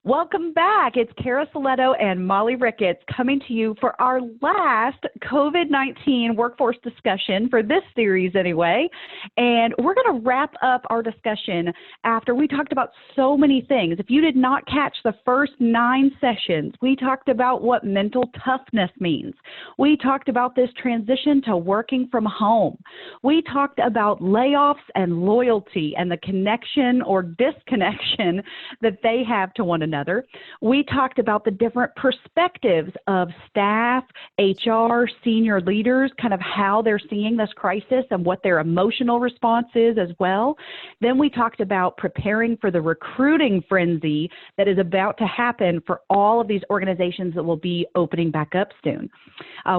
Welcome back. It's Cara, Silletto, and Molley Ricketts coming to you for our last COVID-19 workforce discussion for this series anyway. And we're going to wrap up our discussion after we talked about so many things. If you did not catch the first 9 sessions, we talked about what mental toughness means. We talked about this transition to working from home. We talked about layoffs and loyalty and the connection or disconnection that they have to one another. We talked about the different perspectives of staff, HR, senior leaders, kind of how they're seeing this crisis and what their emotional response is as well. Then we talked about preparing for the recruiting frenzy that is about to happen for all of these organizations that will be opening back up soon.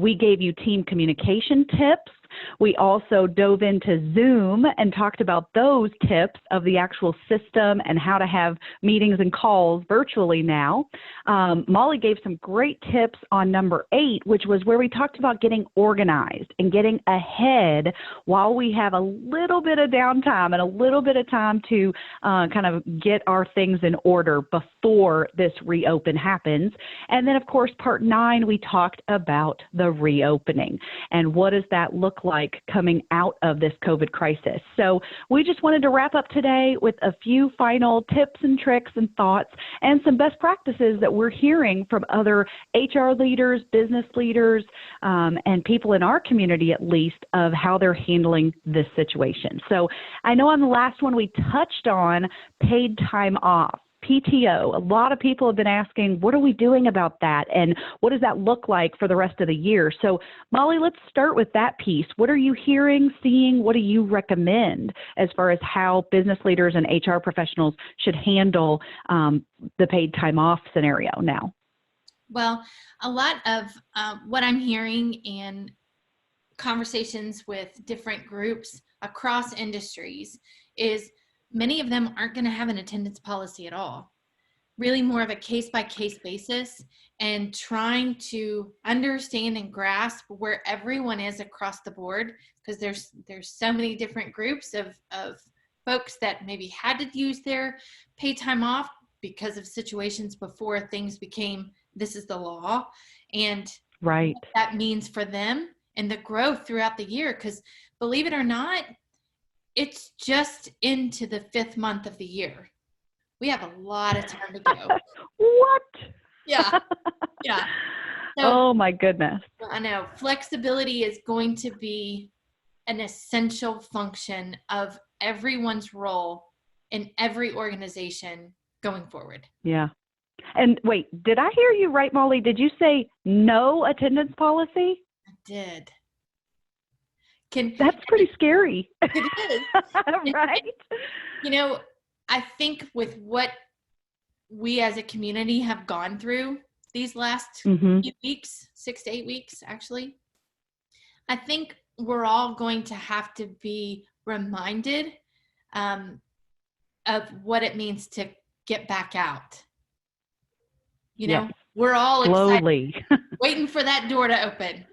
We gave you team communication tips. We also dove into Zoom and talked about those tips of the actual system and how to have meetings and calls virtually now. Molley gave some great tips on number 8, which was where we talked about getting organized and getting ahead while we have a little bit of downtime and a little bit of time to kind of get our things in order before this reopen happens. And then, of course, part 9, we talked about the reopening and what does that look like coming out of this COVID crisis. So we just wanted to wrap up today with a few final tips and tricks and thoughts and some best practices that we're hearing from other HR leaders, business leaders, and people in our community at least of how they're handling this situation. So I know on the last one we touched on paid time off. PTO. A lot of people have been asking, what are we doing about that? And what does that look like for the rest of the year? So, Molley, let's start with that piece. What are you hearing, seeing? What do you recommend as far as how business leaders and HR professionals should handle the paid time off scenario now? Well, a lot of what I'm hearing in conversations with different groups across industries is many of them aren't going to have an attendance policy at all. Really more of a case-by-case basis and trying to understand and grasp where everyone is across the board, because there's so many different groups of folks that maybe had to use their paid time off because of situations before things became, this is the law, and right. what that means for them and the growth throughout the year. Because believe it or not, it's just into the 5th month of the year. We have a lot of time to go. What? Yeah. Yeah. So, oh my goodness. I know flexibility is going to be an essential function of everyone's role in every organization going forward. Yeah. And wait, did I hear you right, Molley? Did you say no attendance policy? I did. That's pretty scary. It is. Right? You know, I think with what we as a community have gone through these last few weeks, 6 to 8 weeks, actually, I think we're all going to have to be reminded of what it means to get back out. You know, we're all slowly excited, waiting for that door to open.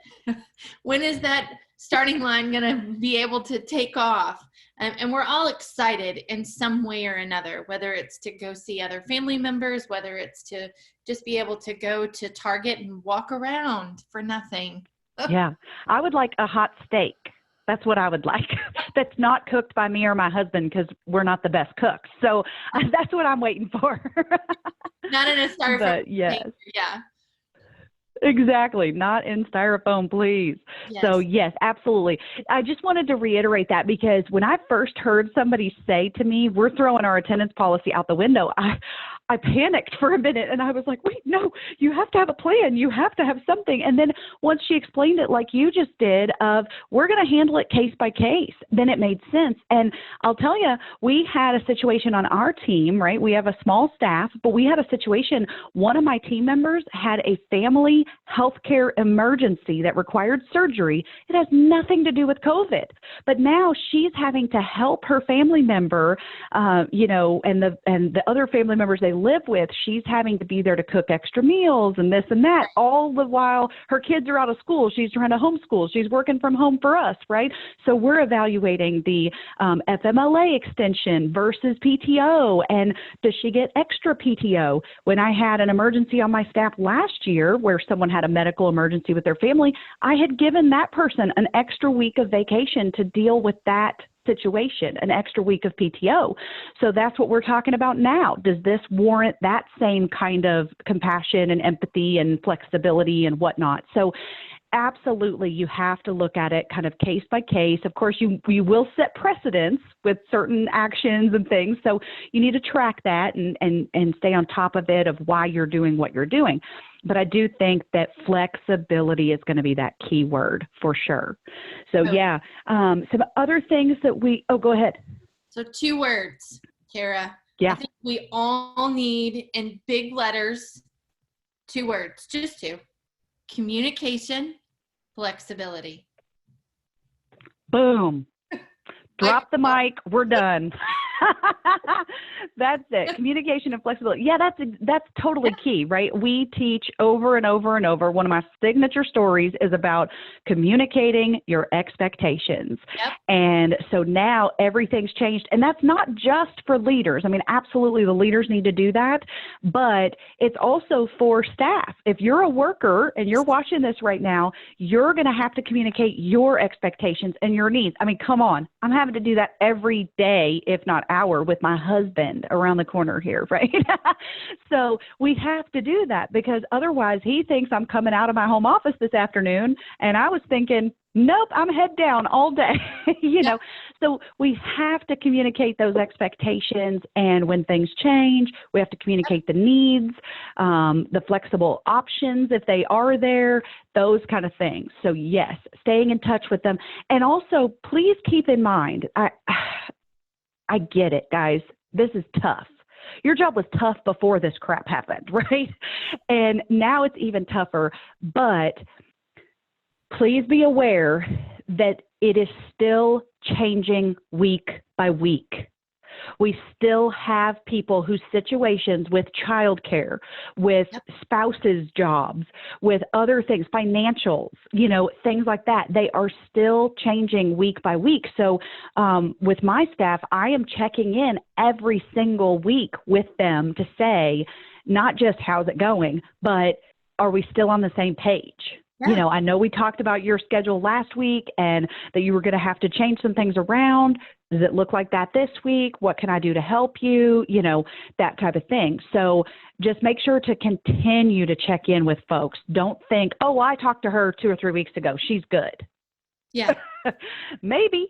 When is that starting line going to be able to take off? And we're all excited in some way or another, whether it's to go see other family members, whether it's to just be able to go to Target and walk around for nothing. Yeah. I would like a hot steak. That's what I would like. That's not cooked by me or my husband because we're not the best cooks. So that's what I'm waiting for. Not in a styrofoam. But yes. Thing. Yeah. Exactly. Not in styrofoam, please. Yes. So yes, absolutely. I just wanted to reiterate that because when I first heard somebody say to me, we're throwing our attendance policy out the window, I panicked for a minute and I was like, wait, no, you have to have a plan. You have to have something. And then once she explained it like you just did of we're going to handle it case by case, then it made sense. And I'll tell you, we had a situation on our team, right? We have a small staff, but we had a situation. One of my team members had a family healthcare emergency that required surgery. It has nothing to do with COVID, but now she's having to help her family member, and the other family members they live with, she's having to be there to cook extra meals and this and that, all the while her kids are out of school. She's trying to homeschool. She's working from home for us, right? So we're evaluating the FMLA extension versus PTO, and does she get extra PTO? When I had an emergency on my staff last year where someone had a medical emergency with their family, I had given that person an extra week of vacation to deal with that situation, an extra week of PTO. So that's what we're talking about now. Does this warrant that same kind of compassion and empathy and flexibility and whatnot? So absolutely, you have to look at it kind of case by case. Of course, you will set precedents with certain actions and things. So you need to track that and stay on top of it, of why you're doing what you're doing. But I do think that flexibility is going to be that key word for sure. So yeah, some other things that go ahead. So 2 words, Cara. Yeah. I think we all need, in big letters, 2 words, just 2. Communication, flexibility. Boom. Drop the mic. We're done. That's it. Communication and flexibility. Yeah, that's totally key, right? We teach over and over and over. One of my signature stories is about communicating your expectations. Yep. And so now everything's changed. And that's not just for leaders. I mean, absolutely the leaders need to do that, but it's also for staff. If you're a worker and you're watching this right now, you're going to have to communicate your expectations and your needs. I mean, come on. I'm having to do that every day, if not hour, with my husband around the corner here, right? So we have to do that, because otherwise he thinks I'm coming out of my home office this afternoon, and I was thinking, nope, I'm head down all day, know. So we have to communicate those expectations, and when things change, we have to communicate the needs, the flexible options if they are there, those kind of things. So yes, staying in touch with them. And also, please keep in mind, I get it, guys. This is tough. Your job was tough before this crap happened, right? And now it's even tougher. But please be aware that it is still changing week by week. We still have people whose situations with childcare, with spouses' jobs, with other things, financials, things like that, they are still changing week by week. So with my staff, I am checking in every single week with them to say, not just how's it going, but are we still on the same page? Yeah. I know we talked about your schedule last week and that you were going to have to change some things around. Does it look like that this week? What can I do to help you? That type of thing. So just make sure to continue to check in with folks. Don't think, oh, I talked to her 2 or 3 weeks ago. She's good. Yeah. Maybe.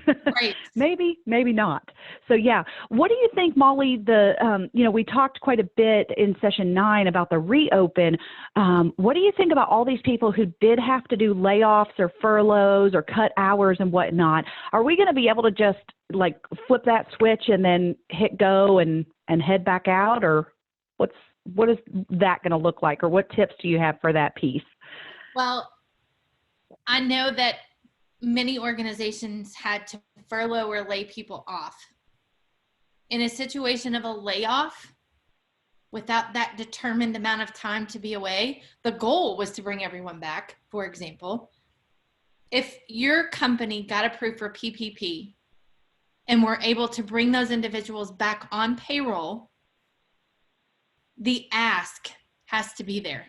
Right. Maybe not. So yeah. What do you think, Molley, we talked quite a bit in session 9 about the reopen. What do you think about all these people who did have to do layoffs or furloughs or cut hours and whatnot? Are we going to be able to just flip that switch and then hit go and head back out? Or what is that going to look like? Or what tips do you have for that piece? Well, I know that many organizations had to furlough or lay people off. In a situation of a layoff, without that determined amount of time to be away, the goal was to bring everyone back, for example. If your company got approved for PPP and were able to bring those individuals back on payroll, the ask has to be there.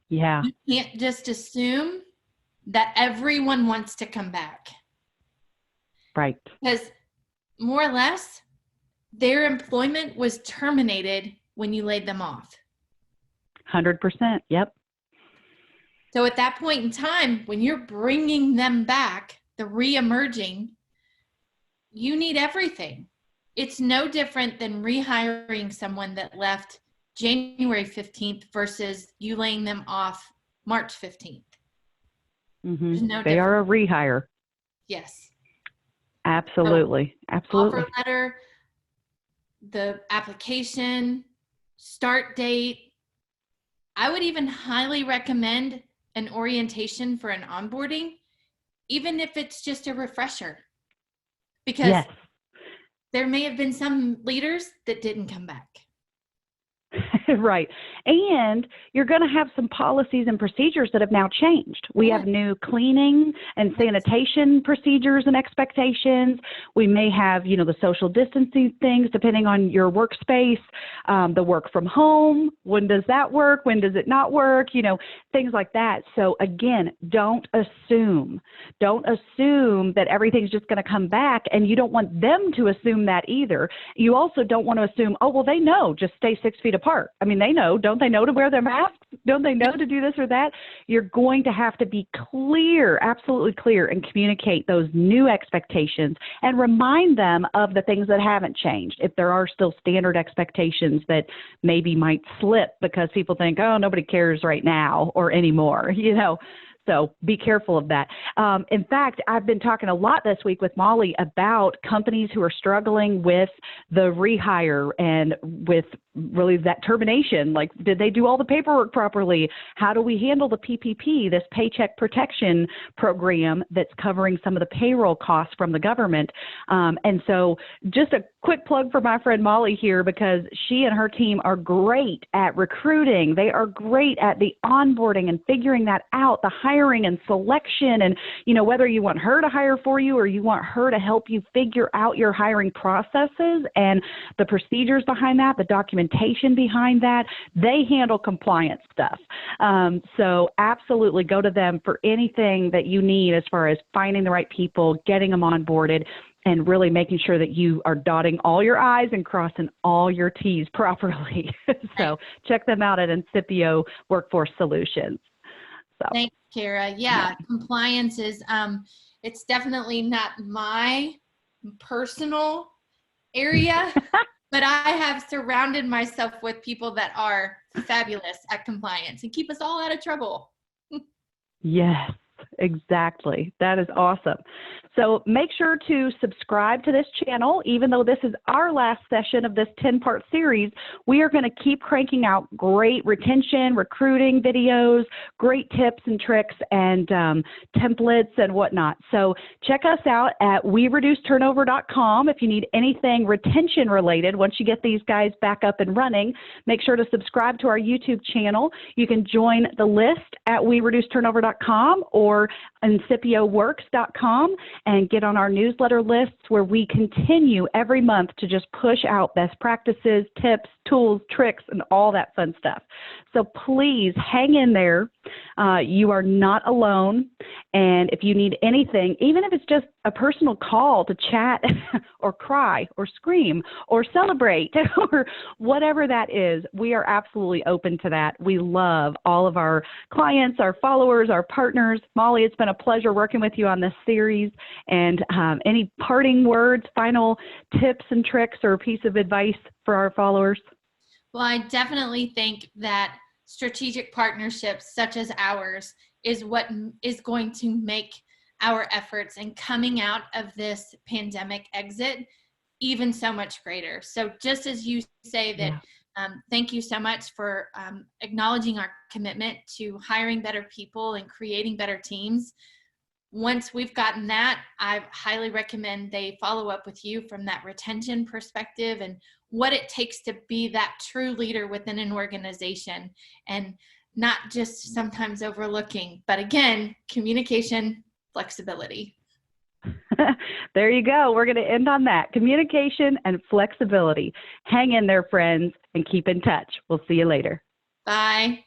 Yeah. You can't just assume that everyone wants to come back. Right. Because more or less, their employment was terminated when you laid them off. 100%. Yep. So at that point in time, when you're bringing them back, the re-emerging, you need everything. It's no different than rehiring someone that left January 15th versus you laying them off March 15th. Mm-hmm. No they are a rehire. Yes. Absolutely. So, absolutely. Offer letter, the application, start date. I would even highly recommend an orientation for an onboarding, even if it's just a refresher. Because there may have been some leaders that didn't come back. Right. And you're going to have some policies and procedures that have now changed. We have new cleaning and sanitation procedures and expectations. We may have, the social distancing things depending on your workspace, the work from home. When does that work? When does it not work? Things like that. So again, don't assume that everything's just going to come back, and you don't want them to assume that either. You also don't want to assume, oh, well, they know, just stay 6 feet apart. I mean, they know. Don't they know to wear their masks? Don't they know to do this or that? You're going to have to be clear, absolutely clear, and communicate those new expectations and remind them of the things that haven't changed. If there are still standard expectations that maybe might slip because people think, oh, nobody cares right now or anymore, So be careful of that. In fact, I've been talking a lot this week with Molley about companies who are struggling with the rehire and with really that termination. Like, did they do all the paperwork properly? How do we handle the PPP, this paycheck protection program that's covering some of the payroll costs from the government? And so just a quick plug for my friend Molley here, because she and her team are great at recruiting. They are great at the onboarding and figuring that out, the hiring and selection, and whether you want her to hire for you or you want her to help you figure out your hiring processes and the procedures behind that, the documentation behind that. They handle compliance stuff. So absolutely go to them for anything that you need as far as finding the right people, getting them onboarded, and really making sure that you are dotting all your I's and crossing all your T's properly. So check them out at Incipio Workforce Solutions. So. Thanks, Cara. Yeah, compliance is, it's definitely not my personal area, but I have surrounded myself with people that are fabulous at compliance and keep us all out of trouble. Yes. Exactly. That is awesome. So make sure to subscribe to this channel. Even though this is our last session of this 10-part series, we are going to keep cranking out great retention, recruiting videos, great tips and tricks and templates and whatnot. So check us out at wereduceturnover.com if you need anything retention related. Once you get these guys back up and running, make sure to subscribe to our YouTube channel. You can join the list at wereduceturnover.com or incipioworks.com and get on our newsletter lists where we continue every month to just push out best practices, tips, tools, tricks, and all that fun stuff. So please hang in there. You are not alone. And if you need anything, even if it's just a personal call to chat or cry or scream or celebrate or whatever that is, we are absolutely open to that. We love all of our clients, our followers, our partners. Molley, it's been a pleasure working with you on this series. And any parting words, final tips and tricks, or a piece of advice for our followers? Well, I definitely think that strategic partnerships such as ours is what is going to make our efforts in coming out of this pandemic exit even so much greater. So just as you say that, thank you so much for acknowledging our commitment to hiring better people and creating better teams. Once we've gotten that, I highly recommend they follow up with you from that retention perspective and what it takes to be that true leader within an organization, and not just sometimes overlooking, but again, communication, flexibility. There you go. We're going to end on that. Communication and flexibility. Hang in there, friends, and keep in touch. We'll see you later. Bye.